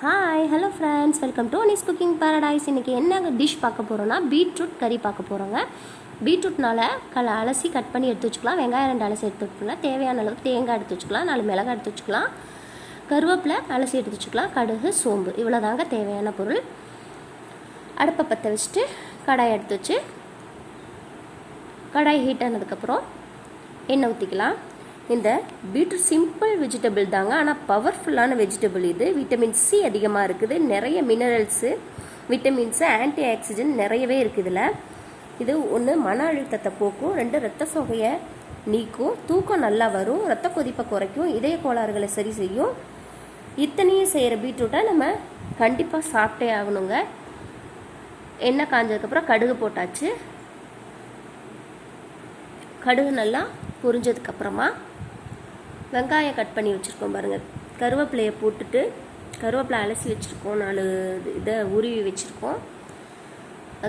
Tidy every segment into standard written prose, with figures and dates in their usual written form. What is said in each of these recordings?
Hi hello friends, welcome to Anees cooking paradise. இன்றைக்கி என்ன dish பார்க்க போகிறோன்னா பீட்ரூட் கறி பார்க்க போகிறோங்க. பீட்ரூட்னால் அலசி கட் பண்ணி எடுத்து வச்சுக்கலாம். வெங்காயம் 2 அலசி எடுத்து வச்சுக்கலாம். தேவையான அளவுக்கு தேங்காய் எடுத்து வச்சுக்கலாம். 4 மிளகாய் எடுத்து வச்சுக்கலாம். கருவேப்பிலை அலசி எடுத்து வச்சுக்கலாம். கடுகு, சோம்பு, இவ்வளோ தாங்க தேவையான பொருள். அடுப்பை பற்ற வச்சுட்டு கடாயை எடுத்து வச்சு கடாய் ஹீட் ஆனதுக்கப்புறம் எண்ணெய் ஊற்றிக்கலாம். இந்த பீட்ரூட் சிம்பிள் வெஜிடபிள் தாங்க, ஆனால் பவர்ஃபுல்லான வெஜிடபிள். இது விட்டமின் சி அதிகமாக இருக்குது, நிறைய மினரல்ஸு, விட்டமின்ஸு, ஆன்டி ஆக்சிடென்ட் நிறையவே இருக்குது இதில். இது ஒன்று மன அழுத்தத்தை போக்கும், 2 ரத்த சோகையை நீக்கும், தூக்கம் நல்லா வரும், ரத்த கொதிப்பை குறைக்கும், இதய கோளாறுகளை சரி செய்யும். இத்தனையும் செய்கிற பீட்ரூட்டை நம்ம கண்டிப்பாக சாப்பிட்டே ஆகணுங்க. எண்ணெய் காஞ்சதுக்கப்புறம் கடுகு போட்டாச்சு. கடுகு நல்லா பொரிஞ்சதுக்கப்புறமா வெங்காயம் கட் பண்ணி வச்சுருக்கோம் பாருங்கள். கருவேப்பிலையை போட்டுட்டு, கருவேப்பிலை அலசி வச்சுருக்கோம், 4 இதை உருவி வச்சுருக்கோம்.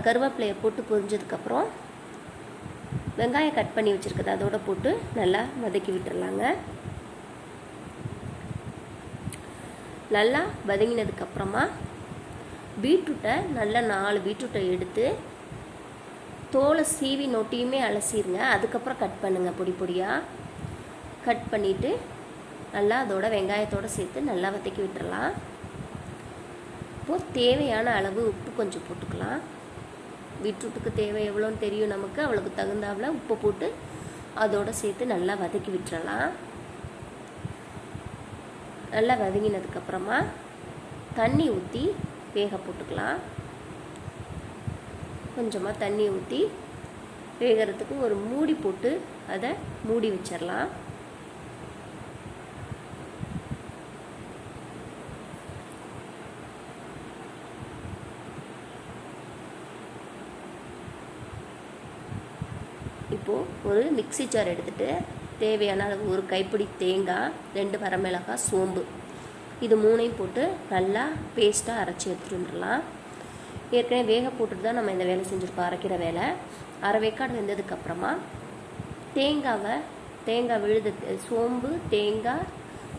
கருவேப்பிலையை போட்டு பொரிஞ்சதுக்கப்புறம் வெங்காயம் கட் பண்ணி வச்சுருக்குது அதோட போட்டு நல்லா வதக்கி விட்டுடலாங்க. நல்லா வதங்கினதுக்கப்புறமா பீட்ரூட்டை நல்லா 4 பீட்ரூட்டை எடுத்து தோலை சீவி நொட்டியுமே அலசிடுங்க. அதுக்கப்புறம் கட் பண்ணுங்கள், பொடி பொடியாக கட் பண்ணிவிட்டு நல்லா அதோட வெங்காயத்தோடு சேர்த்து நல்லா வதக்கி விட்டுடலாம். இப்போது தேவையான அளவு உப்பு கொஞ்சம் போட்டுக்கலாம். பீட்ரூட்டுக்கு தேவை எவ்வளோன்னு தெரியும் நமக்கு, அவளுக்கு தகுந்தாவில் உப்பு போட்டு அதோடு சேர்த்து நல்லா வதக்கி விட்டுறலாம். நல்லா வதங்கினதுக்கப்புறமா தண்ணி ஊற்றி வேக போட்டுக்கலாம். கொஞ்சமாக தண்ணி ஊற்றி வேகிறதுக்கு ஒரு மூடி போட்டு அதை மூடி வச்சிடலாம். இப்போது ஒரு மிக்ஸி ஜார் எடுத்துகிட்டு தேவையான அளவு ஒரு கைப்பிடி தேங்காய், 2 வரமிளகாய், சோம்பு, இது 3ஐயும் போட்டு நல்லா பேஸ்ட்டாக அரைச்சி எடுத்துகிட்டு வந்துடலாம். ஏற்கனவே வேக போட்டுட்டு தான் நம்ம இந்த வேலை செஞ்சுருக்கோம், அரைக்கிற வேலை. அரை வேக்காடு வெந்ததுக்கப்புறமா தேங்காய் விழுது, சோம்பு, தேங்காய்,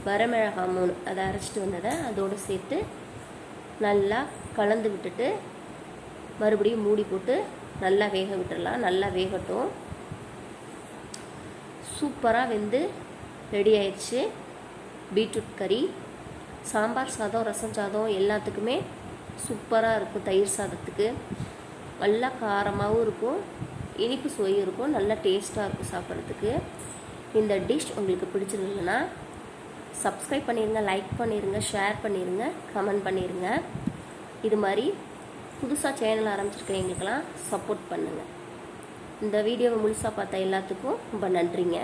வரமிளகாய் 3 அதை அரைச்சிட்டு வந்ததை அதோடு சேர்த்து நல்லா கலந்து விட்டுட்டு மறுபடியும் மூடி போட்டு நல்லா வேக விட்டுடலாம். நல்லா வேகட்டும். சூப்பராக வெந்து ரெடி ஆயிடுச்சு பீட்ரூட் கறி. சாம்பார் சாதம், ரசம் சாதம் எல்லாத்துக்குமே சூப்பராக இருக்கும். தயிர் சாதத்துக்கு நல்லா காரமாகவும் இருக்கும், இனிப்பு சுவையும் இருக்கும், நல்லா டேஸ்ட்டாக இருக்கும் சாப்பிட்றதுக்கு. இந்த டிஷ் உங்களுக்கு பிடிச்சிருந்ததுன்னா சப்ஸ்கிரைப் பண்ணிடுங்க, லைக் பண்ணிடுங்க, ஷேர் பண்ணிடுங்க, கமெண்ட் பண்ணிடுங்க. இது மாதிரி புதுசாக சேனல் ஆரம்பிச்சிருக்கிறவங்களுக்கெல்லாம் சப்போர்ட் பண்ணுங்கள். இந்த வீடியோவை முழுசாக பார்த்த எல்லாத்துக்கும் ரொம்ப நன்றிங்க.